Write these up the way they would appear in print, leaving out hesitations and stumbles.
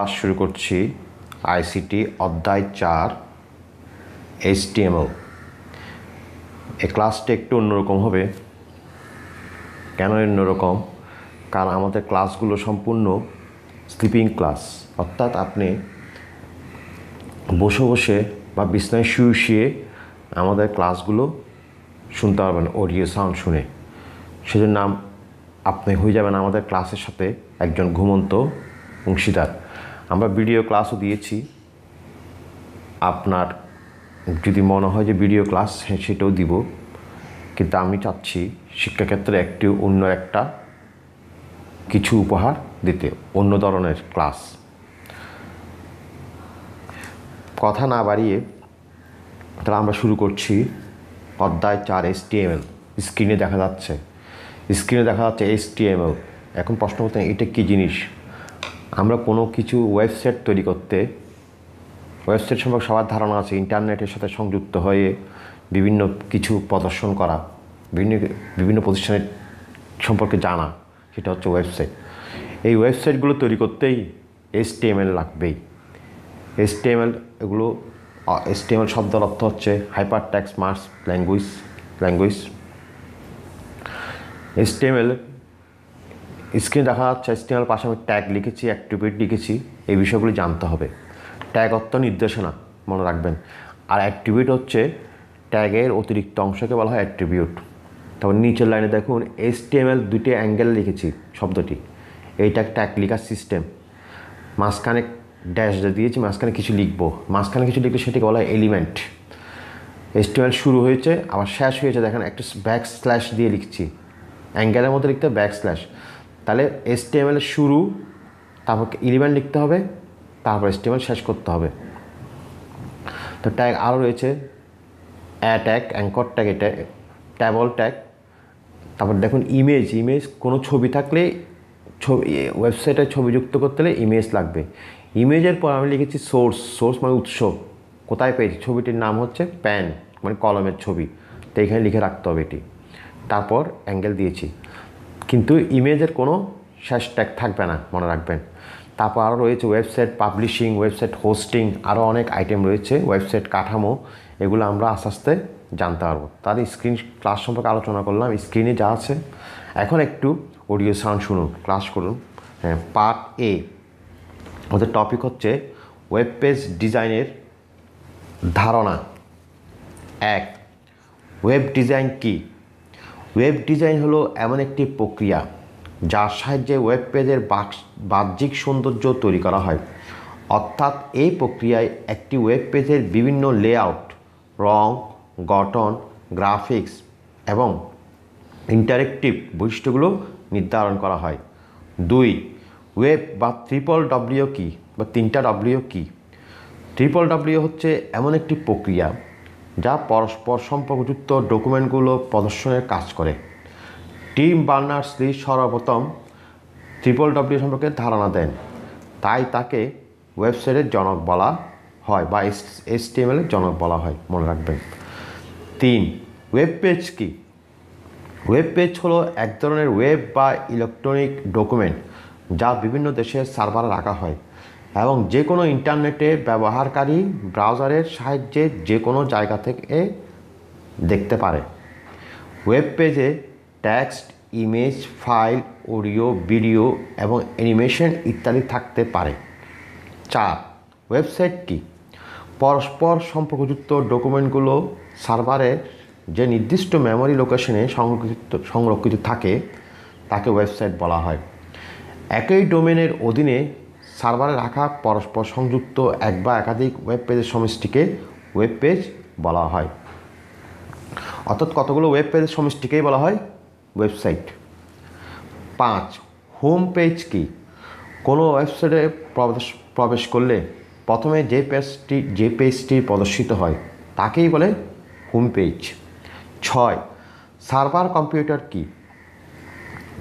Class শুরু করছি ICT অধ্যায় 4 HTML। এই ক্লাসটা একটু অন্যরকম হবে। কেন অন্যরকম? কারণ আমাদের ক্লাসগুলো সম্পূর্ণ স্লিপিং ক্লাস, অর্থাৎ আপনি বসে বসে বা বিছানায় শুয়ে শুয়ে আমাদের ক্লাসগুলো শুনতে পারবেন অডিও সাউন্ড শুনে। সেজন্য আপনি হয়ে যাবেন আমাদের ক্লাসের সাথে একজন ঘুমন্ত অংশীদার। আমরা ভিডিও ক্লাসও দিয়েছি, আপনার যদি মনে হয় যে ভিডিও ক্লাস সেটাও দিব, কিন্তু আমি চাচ্ছি শিক্ষাক্ষেত্রে একটি অন্য একটা কিছু উপহার দিতে, অন্য ধরনের ক্লাস। কথা না বাড়িয়ে তাহলে আমরা শুরু করছি অধ্যায় 4 HTML। স্ক্রিনে দেখা যাচ্ছে HTML। এখন প্রশ্ন করতে এটা কী জিনিস? আমরা কোনো কিছু ওয়েবসাইট তৈরি করতে, ওয়েবসাইট সম্পর্কে সবার ধারণা আছে, ইন্টারনেটের সাথে সংযুক্ত হয়ে বিভিন্ন কিছু প্রদর্শন করা, বিভিন্ন প্রতিষ্ঠানের সম্পর্কে জানা, সেটা হচ্ছে ওয়েবসাইট। এই ওয়েবসাইটগুলো তৈরি করতেই HTML লাগবেই। HTML শব্দের অর্থ হচ্ছে hyper text mask language. HTML স্ক্রিনে দেখা যাচ্ছে HTML পাশে আমি ট্যাগ লিখেছি, অ্যাট্রিবিউট লিখেছি। এই বিষয়গুলি জানতে হবে। ট্যাগ অর্থ নির্দেশনা, মনে রাখবেন। আর অ্যাট্রিবিউট হচ্ছে ট্যাগের অতিরিক্ত অংশকে বলা হয় অ্যাট্রিবিউট। তারপর নিচের লাইনে দেখুন HTML দুটি অ্যাঙ্গেল লিখেছি শব্দটি। এইটা ট্যাগ লেখার সিস্টেম। মাঝখানে ড্যাশ দিয়েছি, মাঝখানে কিছু লিখবো। মাঝখানে কিছু লিখলে সেটাকে বলা হয় এলিমেন্ট। HTML শুরু হয়েছে আবার শেষ হয়েছে, দেখেন একটা ব্যাক স্ল্যাশ দিয়ে লিখছি। অ্যাঙ্গেলের মধ্যে লিখতে হবে ব্যাক স্ল্যাশ। তাহলে HTML এর শুরু, তারপর এলিমেন্ট লিখতে হবে, তারপর HTML শেষ করতে হবে। তো ট্যাগ আরও রয়েছে ট্যাগ, অ্যাঙ্কর ট্যাগ, এটা ট্যাবল ট্যাগ। তারপর দেখুন ইমেজ কোনো ছবি থাকলে ওয়েবসাইটে ছবি যুক্ত করতে হলে ইমেজ লাগবে। ইমেজের পর আমি লিখেছি সোর্স মানে উৎস, কোথায় পেয়েছি। ছবিটির নাম হচ্ছে প্যান মানে কলমের ছবি, তো এখানে লিখে রাখতে হবে এটি। তারপর অ্যাঙ্গেল দিয়েছি, কিন্তু ইমেজের কোনো শেষ ট্যাগ থাকবে না, মনে রাখবেন। তারপর আরও রয়েছে ওয়েবসাইট পাবলিশিং, ওয়েবসাইট হোস্টিং, আরও অনেক আইটেম রয়েছে। ওয়েবসাইট কাঠামো, এগুলো আমরা আস্তে আস্তে জানতে পারবো। তার স্ক্রিন ক্লাস সম্পর্কে আলোচনা করলাম, স্ক্রিনে যা আছে। এখন একটু অডিও সাউন্ড শুনুন, ক্লাস করুন। হ্যাঁ, পার্ট এ ওদের টপিক হচ্ছে ওয়েব পেজ ডিজাইনের ধারণা। 1, ওয়েব ডিজাইন কী? ওয়েব ডিজাইন হলো এমন একটি প্রক্রিয়া যার সাহায্যে ওয়েব পেজের বাহ্যিক সৌন্দর্য তৈরি করা হয়। অর্থাৎ এই প্রক্রিয়ায় একটি ওয়েব পেজের বিভিন্ন লেআউট, রং, গঠন, গ্রাফিক্স এবং ইন্টারেক্টিভ বৈশিষ্ট্যগুলো নির্ধারণ করা হয়। 2, ওয়েব বা WWW কী বা 3টা W কী? WWW হচ্ছে এমন একটি প্রক্রিয়া যা পরস্পর সম্পর্কযুক্ত ডকুমেন্টগুলো প্রদর্শনের কাজ করে। টিম বার্নার্স-লি সর্বপ্রথম WWW সম্পর্কে ধারণা দেন, তাই তাকে ওয়েবসাইটের জনক বলা হয় বা HTML এর জনক বলা হয়, মনে রাখবেন। 3, ওয়েব পেজ কী? ওয়েব পেজ হলো এক ধরনের ওয়েব বা ইলেকট্রনিক ডকুমেন্ট যা বিভিন্ন দেশের সার্ভারে রাখা হয় এবং যে কোনো ইন্টারনেটে ব্যবহারকারী ব্রাউজারের সাহায্যে যে কোনো জায়গা থেকে দেখতে পারে। ওয়েব পেজে text, image, file, audio, video এবং অ্যানিমেশন ইত্যাদি থাকতে পারে। 4, ওয়েবসাইট কী? পরস্পর সম্পর্কযুক্ত ডকুমেন্টগুলো সার্ভারের যে নির্দিষ্ট মেমোরি লোকেশনে সংরক্ষিত থাকে তাকে ওয়েবসাইট বলা হয়। একই ডোমেনের অধীনে সার্ভারে রাখা পরস্পর সংযুক্ত এক বা একাধিক ওয়েব পেজের সমষ্টিকে ওয়েব পেজ বলা হয়। অর্থাৎ কতগুলো ওয়েব পেজের সমষ্টিকেই বলা হয় ওয়েবসাইট। 5, হোম পেজ কী? কোনো ওয়েবসাইটে প্রবেশ করলে প্রথমে যে পেজটি প্রদর্শিত হয় তাকেই বলে হোম পেজ। 6, সার্ভার কম্পিউটার কী?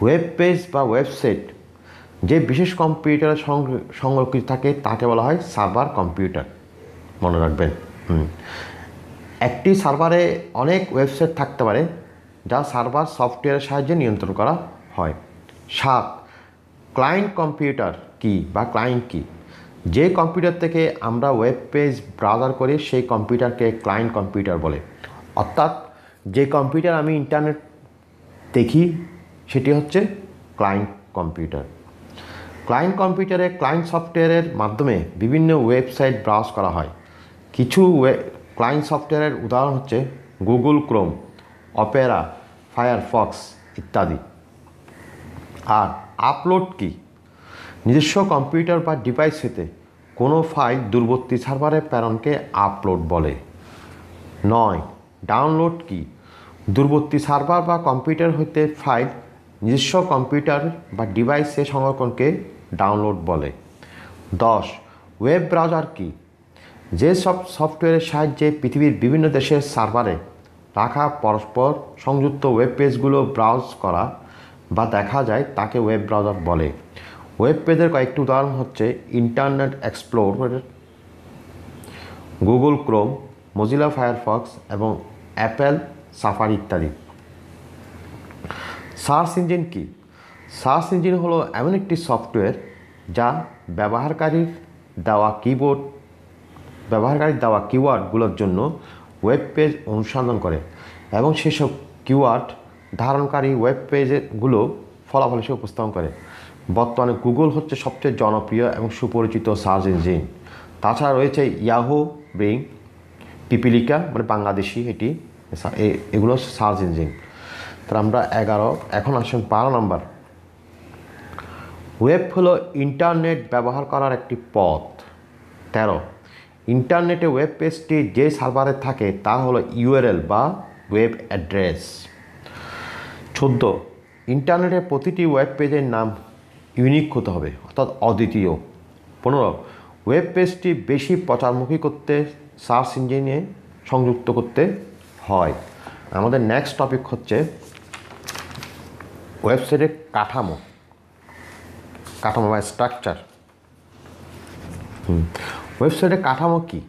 ওয়েব পেজ বা ওয়েবসাইট যে বিশেষ কম্পিউটারে সংরক্ষিত থাকে তাকে বলা হয় সার্ভার কম্পিউটার, মনে রাখবেন। একটি সার্ভারে অনেক ওয়েবসাইট থাকতে পারে যা সার্ভার সফটওয়্যারের সাহায্যে নিয়ন্ত্রণ করা হয়। 7, ক্লায়েন্ট কম্পিউটার কী বা ক্লায়েন্ট কী? যে কম্পিউটার থেকে আমরা ওয়েব পেজ ব্রাউজার করি সেই কম্পিউটারকে ক্লায়েন্ট কম্পিউটার বলে। অর্থাৎ যে কম্পিউটার আমি ইন্টারনেট দেখি সেটি হচ্ছে ক্লায়েন্ট কম্পিউটার। ক্লায়েন্ট কম্পিউটারে ক্লায়েন্ট সফটওয়্যারের মাধ্যমে বিভিন্ন ওয়েবসাইট ব্রাউজ করা হয়। কিছু ক্লায়েন্ট সফটওয়্যারের উদাহরণ হচ্ছে গুগল ক্রোম, অপেরা, ফায়ারফক্স ইত্যাদি। আর আপলোড কি? নিজস্ব কম্পিউটার বা ডিভাইস হতে কোনো ফাইল দূরবর্তী সার্ভারে প্রেরণকে আপলোড বলে। 9, ডাউনলোড কি? দূরবর্তী সার্ভার বা কম্পিউটার হতে ফাইল নিজস্ব কম্পিউটার বা ডিভাইসে সংরক্ষণকে ডাউনলোড বলে। 10, ওয়েব ব্রাউজার কি? যেসব সফটওয়্যারের সাহায্যে পৃথিবীর বিভিন্ন দেশের সার্ভারে রাখা পরস্পর সংযুক্ত ওয়েব পেজগুলো ব্রাউজ করা বা দেখা যায় তাকে ওয়েব ব্রাউজার বলে। ওয়েব পেজের কয়েকটি উদাহরণ হচ্ছে internet explorer, Google Chrome, Mozilla Firefox এবং অ্যাপেল সাফারি ইত্যাদি। সার্চ ইঞ্জিন কি? সার্চ ইঞ্জিন হলো এমন একটি সফটওয়্যার যা ব্যবহারকারীর দেওয়া কিওয়ার্ডগুলোর জন্য ওয়েব পেজ অনুসন্ধান করে এবং সেসব কিওয়ার্ড ধারণকারী ওয়েব পেজগুলো ফলাফল হিসেবে উপস্থাপন করে। বর্তমানে গুগল হচ্ছে সবচেয়ে জনপ্রিয় এবং সুপরিচিত সার্চ ইঞ্জিন। তাছাড়া রয়েছে ইয়াহু, বিং, পিপিলিকা মানে বাংলাদেশি, এগুলো সার্চ ইঞ্জিন। তাহলে আমরা 11, এখন আসেন 12 নম্বর। ওয়েব হলো ইন্টারনেট ব্যবহার করার একটি পথ। 13, ইন্টারনেটে ওয়েব পেজটি যে সার্ভারে থাকে তা হলো ইউআরএল বা ওয়েব অ্যাড্রেস। 14, ইন্টারনেটের প্রতিটি ওয়েব পেজের নাম ইউনিক হতে হবে অর্থাৎ অদ্বিতীয়। 15, ওয়েব পেজটি বেশি প্রচারমুখী করতে সার্চ ইঞ্জিনে সংযুক্ত করতে হয়। আমাদের নেক্সট টপিক হচ্ছে ওয়েবসাইটের কাঠামো বা স্ট্রাকচার। ওয়েবসাইটের কাঠামো কি?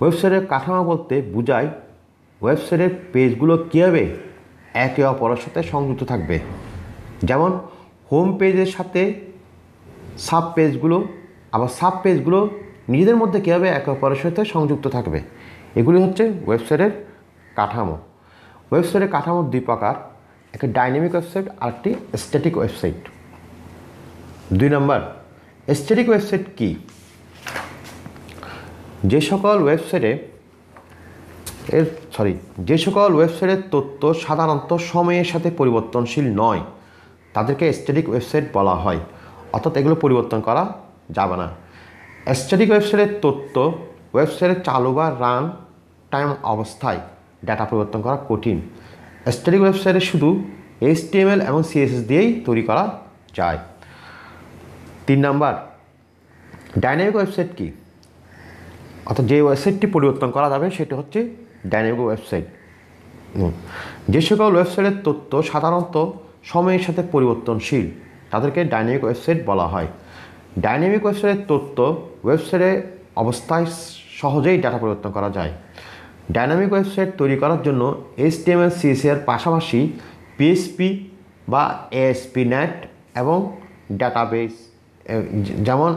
ওয়েবসাইটের কাঠামো বলতে বোঝায় ওয়েবসাইটের পেজগুলো কীভাবে একে অপরের সাথে সংযুক্ত থাকবে। যেমন হোম পেজের সাথে সাব পেজগুলো, আবার সাব পেজগুলো নিজেদের মধ্যে কীভাবে একে অপরের সাথে সংযুক্ত থাকবে, এগুলি হচ্ছে ওয়েবসাইটের কাঠামো। ওয়েবসাইটের কাঠামো 2 প্রকার, একটা ডাইনামিক ওয়েবসাইট আর একটি স্ট্যাটিক ওয়েবসাইট। 2 নম্বর, স্ট্যাটিক ওয়েবসাইট কি? যে সকল ওয়েবসাইটের তথ্য সাধারণত সময়ের সাথে পরিবর্তনশীল নয় তাদেরকে স্ট্যাটিক ওয়েবসাইট বলা হয়। অর্থাৎ এগুলো পরিবর্তন করা যাবে না। স্ট্যাটিক ওয়েবসাইটের তথ্য ওয়েবসাইটে চালু বা রান টাইম অবস্থায় ডাটা পরিবর্তন করা কঠিন। স্ট্যাটিক ওয়েবসাইটে শুধু HTML এবং CSS দিয়েই তৈরি করা যায়। 3 নম্বর, ডাইনামিক ওয়েবসাইট কি? অর্থাৎ যে ওয়েবসাইটটি পরিবর্তন করা যাবে সেটি হচ্ছে ডাইনামিক ওয়েবসাইট। যে সকল ওয়েবসাইটের তথ্য সাধারণত সময়ের সাথে পরিবর্তনশীল তাদেরকে ডাইনামিক ওয়েবসাইট বলা হয়। ডাইনামিক ওয়েবসাইটের তথ্য ওয়েবসাইটের অবস্থায় সহজেই ডাটা পরিবর্তন করা যায়। ডাইনামিক ওয়েবসাইট তৈরি করার জন্য HTML, CSS এর পাশাপাশি PHP বা ASP.NET এবং ডাটাবেস যেমন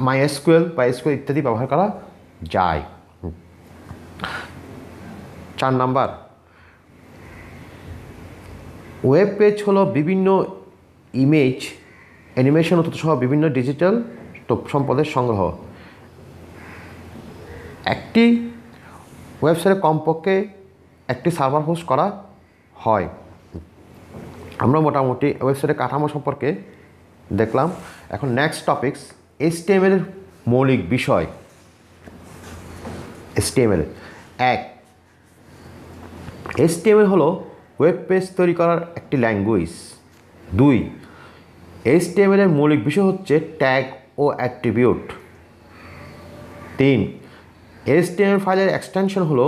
MySQL বা SQL ইত্যাদি ব্যবহার করা যায়। 4 নম্বর, ওয়েব পেজ হলো বিভিন্ন ইমেজ, অ্যানিমেশন ও তথ্য সহ বিভিন্ন ডিজিটাল সম্পদের সংগ্রহ। একটি ওয়েবসাইটে কমপক্ষে একটি সার্ভার হোস্ট করা হয়। আমরা মোটামুটি ওয়েবসাইটের কাঠামো সম্পর্কে দেখলাম। এখন নেক্সট টপিকস HTML এর মৌলিক বিষয়। HTML 1, HTML হলো ওয়েব পেজ তৈরি করার একটি ল্যাঙ্গুয়েজ। 2, HTML এর মৌলিক বিষয় হচ্ছে ট্যাগ ও অ্যাট্রিবিউট। 3, HTML ফাইলের এক্সটেনশন হলো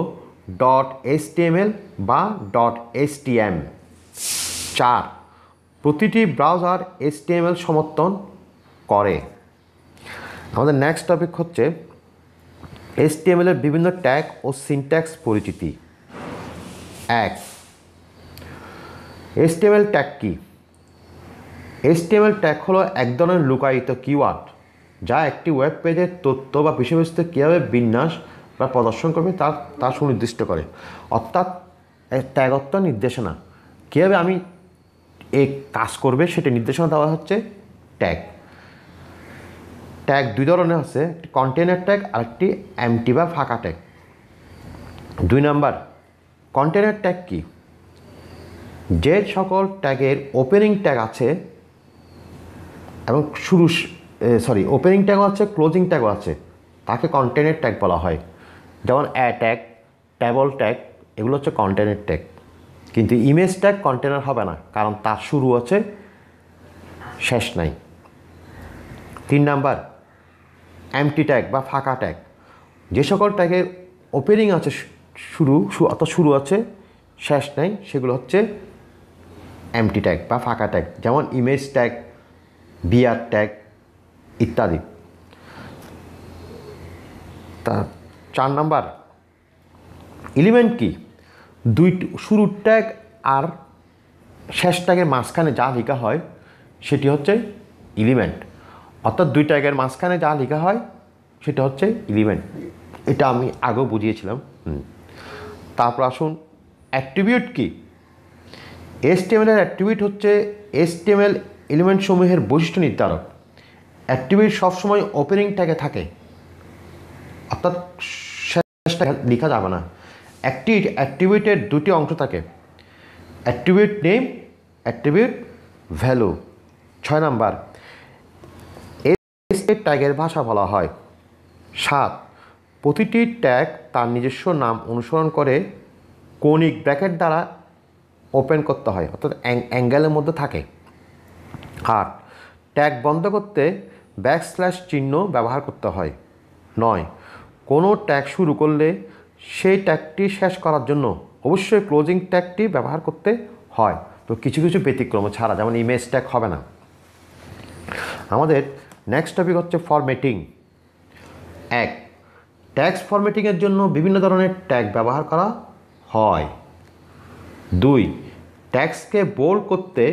.html বা .htm। 4, প্রতিটি ব্রাউজার HTML সমর্থন করে। আমাদের নেক্সট টপিক হচ্ছে HTML এর বিভিন্ন ট্যাগ ও সিনট্যাক্স পরিচিতি। 1, HTML ট্যাগ কি? HTML ট্যাগ হলো এক ধরনের লুকায়িত কিওয়ার্ড যা একটি ওয়েব পেজের তথ্য বা বিষয়বস্তু কীভাবে বিন্যাস বা প্রদর্শন করবে তা সুনির্দিষ্ট করে। অর্থাৎ ট্যাগ অর্থ নির্দেশনা, কীভাবে আমি এই কাজ করবে সেটা নির্দেশনা দেওয়া হচ্ছে ট্যাগ। ট্যাগ দুই ধরনের আছে, একটি কন্টেনার ট্যাগ আর একটি এমটি বা ফাঁকা ট্যাগ। 2 নাম্বার, কন্টেনার ট্যাগ কি? যে সকল ট্যাগের ওপেনিং ট্যাগ আছে এবং ওপেনিং ট্যাগও আছে, ক্লোজিং ট্যাগও আছে, তাকে কন্টেনার ট্যাগ বলা হয়। যেমন ট্যাগ, টেবল ট্যাগ, এগুলো হচ্ছে কন্টেনার ট্যাগ। কিন্তু ইমেজ ট্যাগ কন্টেনার হবে না, কারণ তার শুরু আছে, শেষ নাই। 3 নাম্বার, এমটি ট্যাগ বা ফাঁকা ট্যাগ। যে সকল ট্যাগের ওপেনিং আছে, শুরু আছে, শেষ নাই, সেগুলো হচ্ছে এমটি ট্যাগ বা ফাঁকা ট্যাগ। যেমন ইমেজ ট্যাগ, বিআর ট্যাগ ইত্যাদি। 4 নাম্বার, এলিমেন্ট কি? শুরুর ট্যাগ আর শেষ ট্যাগের মাঝখানে যা লেখা হয় সেটি হচ্ছে এলিমেন্ট। অর্থাৎ 2 ট্যাগের মাঝখানে যা লেখা হয় সেটা হচ্ছে এলিমেন্ট। এটা আমি আগেও বুঝিয়েছিলাম। তারপর আসুন, অ্যাট্রিবিউট কি? HTML এর অ্যাট্রিবিউট হচ্ছে HTML এলিমেন্ট সমূহের বৈশিষ্ট্য নির্ধারক। অ্যাট্রিবিউট সবসময় ওপেনিং ট্যাগে থাকে, অর্থাৎ শেষ ট্যাগ লেখা যাবে না। একটি অ্যাট্রিবিউটের 2টি অংশ থাকে, attribute name, attribute value. 6 number, ট্যাগের ভাষা বলা হয়। 7, প্রতিটি ট্যাগ তার নিজস্ব নাম অনুসরণ করে কৌণিক ব্র্যাকেট দ্বারা ওপেন করতে হয়, অর্থাৎ অ্যাঙ্গেলের মধ্যে থাকে। 8, ট্যাগ বন্ধ করতে ব্যাকস্ল্যাশ চিহ্ন ব্যবহার করতে হয়। 9, কোনো ট্যাগ শুরু করলে সেই ট্যাগটি শেষ করার জন্য অবশ্যই ক্লোজিং ট্যাগটি ব্যবহার করতে হয়। তো কিছু কিছু ব্যতিক্রম ছাড়া, যেমন ইমেজ ট্যাগ হবে না। আমাদের নেক্সট টপিক হচ্ছে ফরম্যাটিং। 1, ট্যাক্স ফরম্যাটিংয়ের জন্য বিভিন্ন ধরনের ট্যাগ ব্যবহার করা হয়। 2, ট্যাক্সকে বোল্ড করতে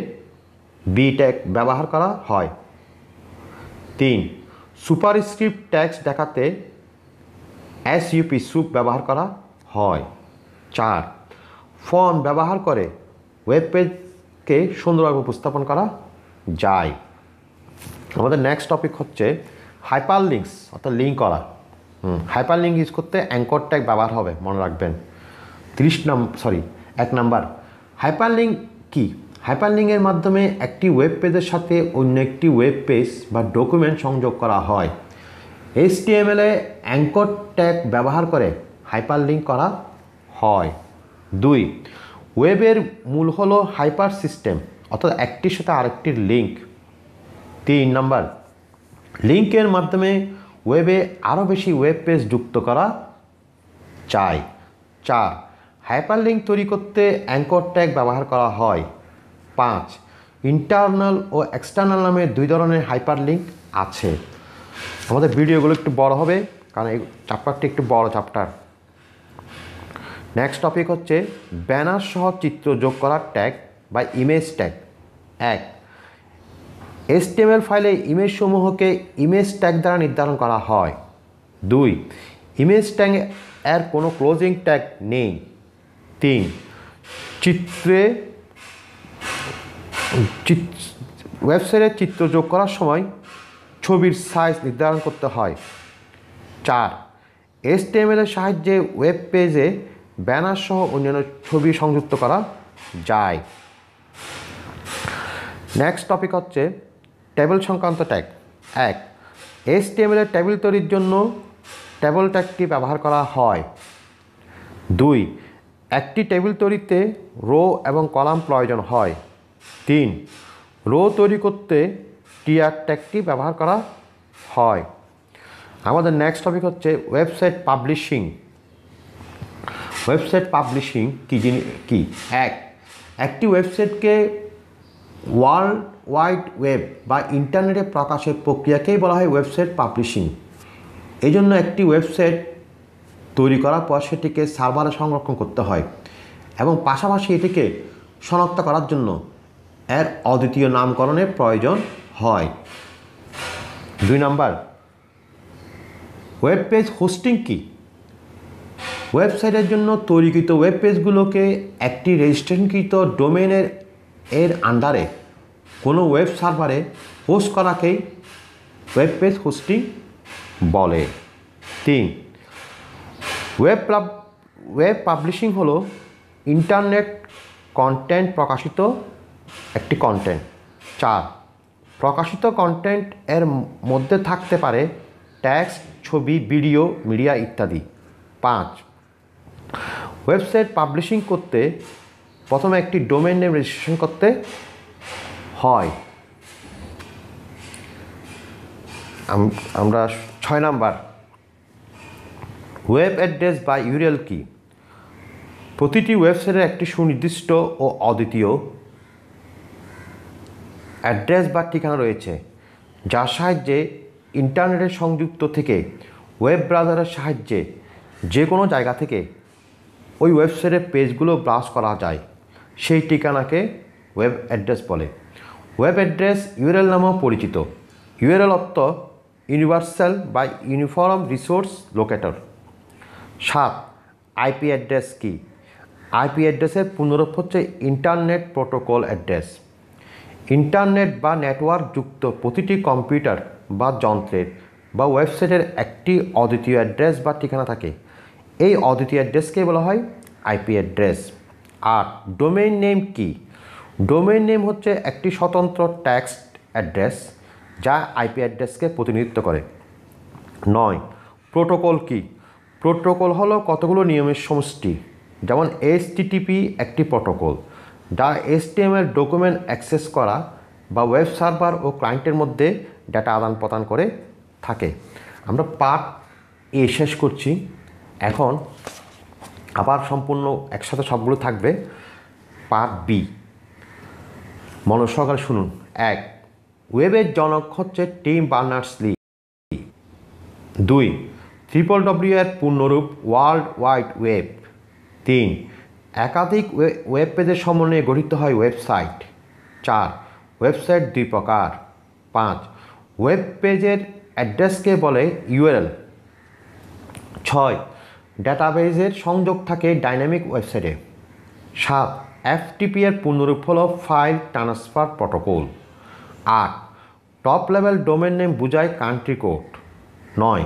বি ট্যাগ ব্যবহার করা হয়। 3, সুপারস্ক্রিপ্ট ট্যাক্স দেখাতে সুপ ব্যবহার করা হয়। 4, ফন্ট ব্যবহার করে ওয়েব পেজকে সুন্দরভাবে উপস্থাপন করা যায়। আমাদের নেক্সট টপিক হচ্ছে হাইপার লিঙ্কস, অর্থাৎ লিঙ্ক করা। হাইপার লিঙ্ক ইউজ করতে অ্যাঙ্কর ট্যাগ ব্যবহার হবে, মনে রাখবেন। 1 নাম্বার, হাইপার লিঙ্ক কি? হাইপার লিঙ্কের মাধ্যমে একটি ওয়েব পেজের সাথে অন্য একটি ওয়েব পেজ বা ডকুমেন্ট সংযোগ করা হয়। HTML এ অ্যাঙ্কর ট্যাগ ব্যবহার করে হাইপার লিঙ্ক করা হয়। 2, ওয়েবের মূল হলো হাইপার সিস্টেম, অর্থাৎ একটির সাথে আরেকটির লিঙ্ক। 3 নাম্বার, লিঙ্কের মাধ্যমে ওয়েবে আরও বেশি ওয়েব পেজ যুক্ত করা যায়। 4, হাইপার লিঙ্ক তৈরি করতে অ্যাঙ্কর ট্যাগ ব্যবহার করা হয়। 5, ইন্টারনাল ও এক্সটার্নাল নামে 2 ধরনের হাইপার লিঙ্ক আছে। আমাদের ভিডিওগুলো একটু বড় হবে, কারণ এই চ্যাপ্টারটি একটু বড় চ্যাপ্টার। নেক্সট টপিক হচ্ছে ব্যানার সহ চিত্র যোগ করার ট্যাগ বা ইমেজ ট্যাগ। 1, HTML ফাইলে ইমেজ সমূহকে ইমেজ ট্যাগ দ্বারা নির্ধারণ করা হয়। 2, ইমেজ ট্যাগ এর কোনো ক্লোজিং ট্যাগ নেই। 3, ওয়েবসাইটে চিত্র যোগ করার সময় ছবির সাইজ নির্ধারণ করতে হয়। 4, HTML এর সাহায্যে ওয়েব পেজে ব্যানার সহ অন্যান্য ছবি সংযুক্ত করা যায়। নেক্সট টপিক হচ্ছে টেবিল সংক্রান্ত ট্যাগ। 1, HTML এর টেবিল তৈরির জন্য টেবিল ট্যাগটি ব্যবহার করা হয়। 2, একটি টেবিল তৈরিতে রো এবং কলাম প্রয়োজন হয়। 3, রো তৈরি করতে টিআর ট্যাগটি ব্যবহার করা হয়। আমাদের নেক্সট টপিক হচ্ছে ওয়েবসাইট পাবলিশিং। ওয়েবসাইট পাবলিশিং কি? 1, একটি ওয়েবসাইটকে ওয়ার্ল্ড ওয়াইড ওয়েব বা ইন্টারনেটে প্রকাশের প্রক্রিয়াকেই বলা হয় ওয়েবসাইট পাবলিশিং। এই জন্য একটি ওয়েবসাইট তৈরি করার পর সেটিকে সার্ভারে সংরক্ষণ করতে হয় এবং পাশাপাশি এটিকে শনাক্ত করার জন্য এর অদ্বিতীয় নামকরণের প্রয়োজন হয়। 2 নাম্বার, ওয়েব পেজ হোস্টিং কি? ওয়েবসাইটের জন্য তৈরিকৃত ওয়েব পেজগুলোকে একটি রেজিস্ট্রেশনকৃত ডোমেনের আন্ডারে কোনো ওয়েব সার্ভারে হোস্ট করাকেই ওয়েব পেজ হোস্টিং বলে। 3, ওয়েব পাবলিশিং হলো ইন্টারনেট কন্টেন্ট প্রকাশিত একটি কন্টেন্ট। 4, প্রকাশিত কন্টেন্ট এর মধ্যে থাকতে পারে টেক্সট, ছবি, ভিডিও, মিডিয়া ইত্যাদি। 5, ওয়েবসাইট পাবলিশিং করতে প্রথমে একটি ডোমেন নেম রেজিস্ট্রেশন করতে হয়। আমরা 6 নাম্বার, ওয়েব অ্যাড্রেস বা ইউআরএল কি? প্রতিটি ওয়েবসাইটের একটি সুনির্দিষ্ট ও অদ্বিতীয় অ্যাড্রেস বা ঠিকানা রয়েছে, যার সাহায্যে ইন্টারনেটের সংযুক্ত থেকে ওয়েব ব্রাউজারের সাহায্যে যে কোনো জায়গা থেকে ওই ওয়েবসাইটের পেজগুলো ব্রাউজ করা যায়। সেই ঠিকানাকে ওয়েব অ্যাড্রেস বলে। ওয়েব অ্যাড্রেস ইউআরএল নামেও পরিচিত। ইউআরএল অর্থ ইউনিভার্সাল বা uniform resource locator. 7, IP address কি? আইপি অ্যাড্রেসের পুনরূপ হচ্ছে ইন্টারনেট প্রোটোকল অ্যাড্রেস। ইন্টারনেট বা নেটওয়ার্ক যুক্ত প্রতিটি কম্পিউটার বা যন্ত্রের বা ওয়েবসাইটের একটি অদ্বিতীয় অ্যাড্রেস বা ঠিকানা থাকে। এই অদ্বিতীয় অ্যাড্রেসকে বলা হয় আইপি অ্যাড্রেস। 8, ডোমেইন নেম কি? ডোমেইন নেম হচ্ছে একটি স্বতন্ত্র টেক্সট অ্যাড্রেস যা আইপি অ্যাড্রেসকে প্রতিনিধিত্ব করে। 9, প্রোটোকল কি? প্রোটোকল হলো কতগুলো নিয়মের সমষ্টি। যেমন এইচটিটিপি একটি প্রোটোকল যা এইচটিএমএল ডকুমেন্ট অ্যাক্সেস করা বা ওয়েব সার্ভার ও ক্লায়েন্টের মধ্যে ডেটা আদান প্রদান করে থাকে। আমরা পার্ট এ শেষ করছি। এখন আবার সম্পূর্ণ একসাথে সবগুলো থাকবে। পার্ট বি, মনোসহকারে শুনুন। 1, ওয়েবের জনক হচ্ছে টিম বার্নার্স-লি। 2, WWW এর পূর্ণরূপ ওয়ার্ল্ড ওয়াইড ওয়েব। 3, একাধিক ওয়েব পেজের সমন্বয়ে গঠিত হয় ওয়েবসাইট। 4, ওয়েবসাইট 2 প্রকার। 5, ওয়েব পেজের অ্যাড্রেসকে বলে ইউআরএল। 6, ডাটাবেজের সংযোগ থাকে ডাইনামিক ওয়েবসাইটে। 7, এফটিপি এর পূর্ণরূপ হলো file transfer protocol. 8, top level domain name বোঝায় কান্ট্রি কোড। 9,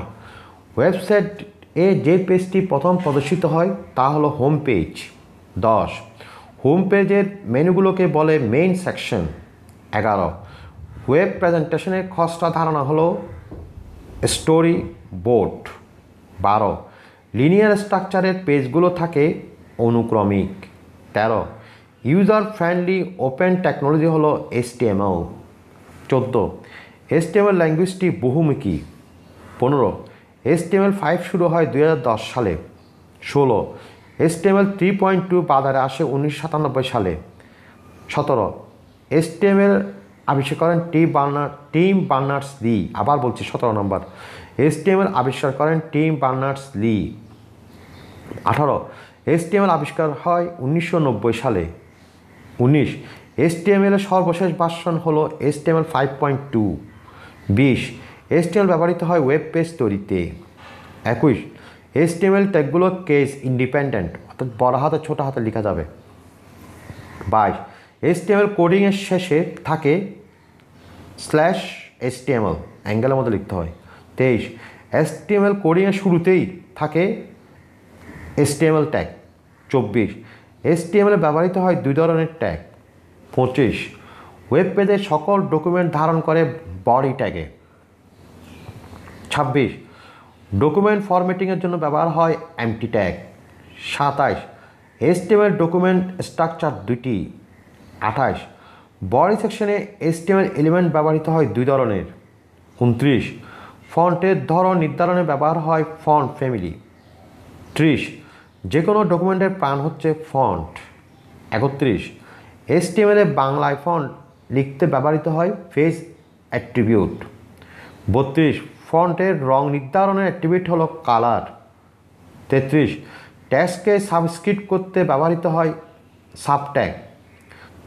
ওয়েবসাইট এ যে পেজটি প্রথম প্রদর্শিত হয় তা হলো হোম পেজ। 10, হোম পেজের মেনুগুলোকে বলে মেইন সেকশন। 11, ওয়েব প্রেজেন্টেশনের খসড়া ধারণা হলো স্টোরি বোর্ড। 12, লিনিয়ার স্ট্রাকচারের পেজগুলো থাকে অনুক্রমিক। 13, ইউজার ফ্রেন্ডলি ওপেন টেকনোলজি হলো HTML। 14, HTML ল্যাঙ্গুয়েজটি বহুমুখী। 15, HTML5 শুরু হয় 2010 সালে। 16, HTML 3.2 বাজারে আসে 1997 সালে। 17, HTML আবিষ্কার করেন টিম বার্নার্স-লি। আবার বলছি 17 নম্বর, HTML আবিষ্কার করেন টিম বার্নার্স-লি। 18, HTML আবিষ্কার হয় 1990 সালে। 19, HTML এর সর্বশেষ ভার্সন হলো HTML 5.2। 20, HTML ব্যবহৃত হয় ওয়েব পেজ তৈরিতে। 21, HTML ট্যাগগুলো কেস ইন্ডিপেন্ডেন্ট, অর্থাৎ বড় হাতে ছোট হাতে লেখা যাবে। 22, HTML কোডিংয়ের শেষে থাকে /HTML, অ্যাঙ্গেলের মধ্যে লিখতে হয়। 23, HTML কোডিংয়ের শুরুতেই থাকে HTML ট্যাগ। 24, HTML ব্যবহৃত হয় 2 ধরনের ট্যাগ। 25, ওয়েব পেজের সকল ডকুমেন্ট ধারণ করে বডি ট্যাগে। 26, ডকুমেন্ট ফরম্যাটিংয়ের জন্য ব্যবহার হয় MT tag. 27, HTML document structure 2টি। 28, বডি সেকশনে HTML এলিমেন্ট ব্যবহৃত হয় 2 ধরনের। 29, ফন্টের ধরন নির্ধারণে ব্যবহার হয় ফন্ট ফ্যামিলি। 30, যে কোনো ডকুমেন্টের প্রাণ হচ্ছে ফন্ট। 31, HTML এ বাংলায় ফন্ট লিখতে ব্যবহৃত হয় ফেজ অ্যাট্রিবিউট। 32, ফন্টের রং নির্ধারণের অ্যাট্রিবিউট হলো কালার। 33, টেক্সটকে সাবস্ক্রিপ্ট করতে ব্যবহৃত হয় সাবট্যাগ।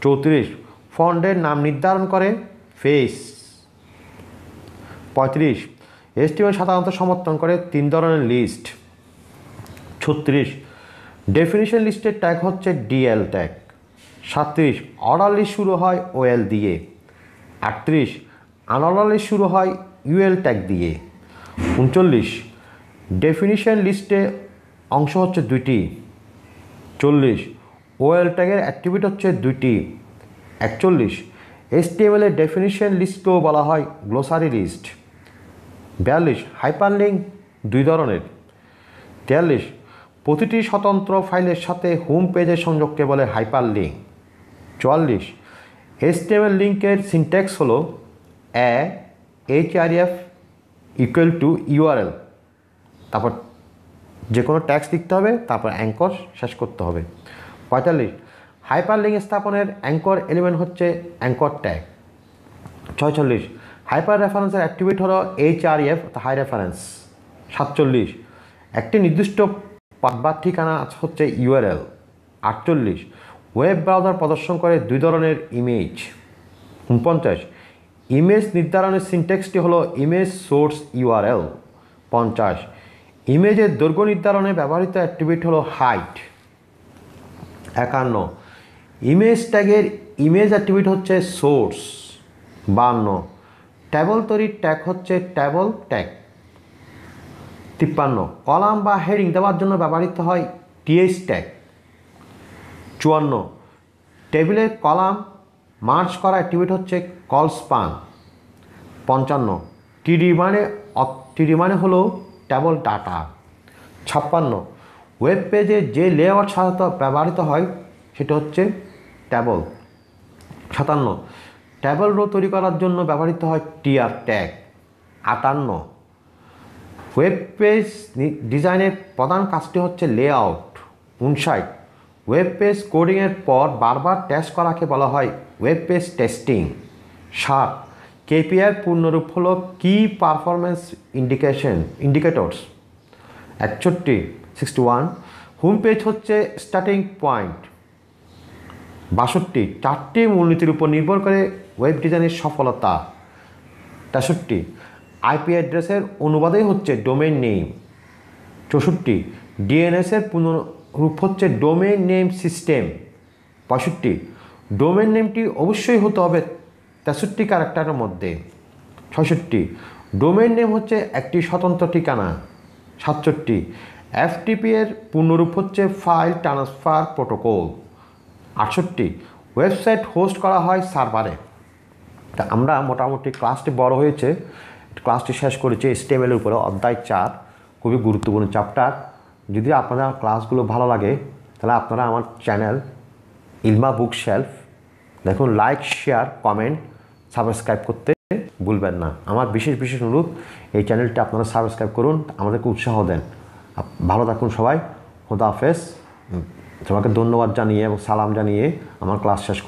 34, ফন্টের নাম নির্ধারণ করে ফেস। 35, HTML সাধারণত সমর্থন করে 3 ধরনের লিস্ট। 36 ডেফিনিশন লিস্টের ট্যাগ হচ্ছে DL ট্যাগ। 37 অর্ডার লিস্ট শুরু হয় OL দিয়ে। 38 আনঅর্ডার লিস্ট শুরু হয় UL ট্যাগ দিয়ে। 39 ডেফিনিশন লিস্টে অংশ হচ্ছে 2টি। 40 OL ট্যাগের অ্যাট্রিবিউট হচ্ছে 2টি। 41 HTML এর ডেফিনিশন লিস্টকেও বলা হয় গ্লোসারি লিস্ট। 42 হাইপারলিঙ্ক 2 ধরনের। 43 প্রতিটি স্বতন্ত্র ফাইলের সাথে হোম পেজের সংযোগকে বলে হাইপারলিঙ্ক। 44 HTML লিঙ্কের সিনট্যাক্স হলো href ইকুয়াল টু URL, তারপর যে কোনো ট্যাক্স লিখতে হবে, তারপর অ্যাঙ্কর শেষ করতে হবে। 45 হাইপারলিঙ্ক স্থাপনের অ্যাঙ্কর এলিমেন্ট হচ্ছে অ্যাঙ্কর ট্যাগ। 46 হাইপার রেফারেন্সের অ্যাট্রিবিউট হলো href হাই রেফারেন্স। 47 একটি নির্দিষ্ট পাথ বা ঠিকানা হচ্ছে URL। 48 ওয়েব ব্রাউজার প্রদর্শন করে 2 ধরনের ইমেজ। 49 ইমেজ নির্ধারণের সিনট্যাক্সটি হলো ইমেজ সোর্স URL। 50 ইমেজের দৈর্ঘ্য নির্ধারণে ব্যবহৃত অ্যাট্রিবিউট হলো হাইট। 51 ইমেজ ট্যাগের ইমেজ অ্যাট্রিবিউট হচ্ছে সোর্স। 52 ট্যাবল তৈরির ট্যাগ হচ্ছে ট্যাবল ট্যাগ। 53 কলাম বা হেডিং দেওয়ার জন্য ব্যবহৃত হয় TH ট্যাগ। 54 টেবিলের কলাম মার্জ করা অ্যাট্রিবিউট হচ্ছে কলস্পান। 55 টিডি মানে হলো টেবল ডাটা। 56 ওয়েব পেজে যে লেআউট সাধারণত ব্যবহৃত হয় সেটা হচ্ছে টেবল। 57 টেবল রো তৈরি করার জন্য ব্যবহৃত হয় TR ট্যাগ। 58 ওয়েব পেজ ডিজাইনের প্রধান কাজটি হচ্ছে লেআউট। 59 ওয়েব পেজ কোডিংয়ের পর বারবার টেস্ট করাকে বলা হয় ওয়েব পেজ টেস্টিং। 7 KPI পূর্ণরূপ হলো কি পারফরমেন্স ইন্ডিকেটরস। 61 হোম পেজ হচ্ছে স্টার্টিং পয়েন্ট। 62 4টি মূলনীতির উপর নির্ভর করে ওয়েব ডিজাইনের সফলতা। 63 IP অ্যাড্রেসের অনুবাদই হচ্ছে ডোমেইন নেম। 64 DNS এর পুনরূপ হচ্ছে ডোমেইন নেম সিস্টেম। 65 ডোমেইন নেমটি অবশ্যই হতে হবে 63 ক্যারেক্টারের মধ্যে। 66 ডোমেইন নেম হচ্ছে একটি স্বতন্ত্র ঠিকানা। 67 FTP এর পূর্ণরূপ হচ্ছে file transfer protocol. 68 website host করা হয় সার্ভারে। তা আমরা মোটামুটি ক্লাসটি বড় হয়েছে, ক্লাসটি শেষ করেছি HTML এর উপরে অধ্যায় 4, খুবই গুরুত্বপূর্ণ চ্যাপ্টার। যদি আপনাদের ক্লাসগুলো ভালো লাগে তাহলে আপনারা আমার চ্যানেল ইলমা বুক শেলফ দেখুন, লাইক শেয়ার কমেন্ট সাবস্ক্রাইব করতে ভুলবেন না। আমার বিশেষ অনুরোধ এই চ্যানেলটি আপনারা সাবস্ক্রাইব করুন, আমাদেরকে উৎসাহ দেন। ভালো থাকুন সবাই, খোদা হাফেজ। তোমাকে ধন্যবাদ জানিয়ে এবং সালাম জানিয়ে আমার ক্লাস শেষ করুন।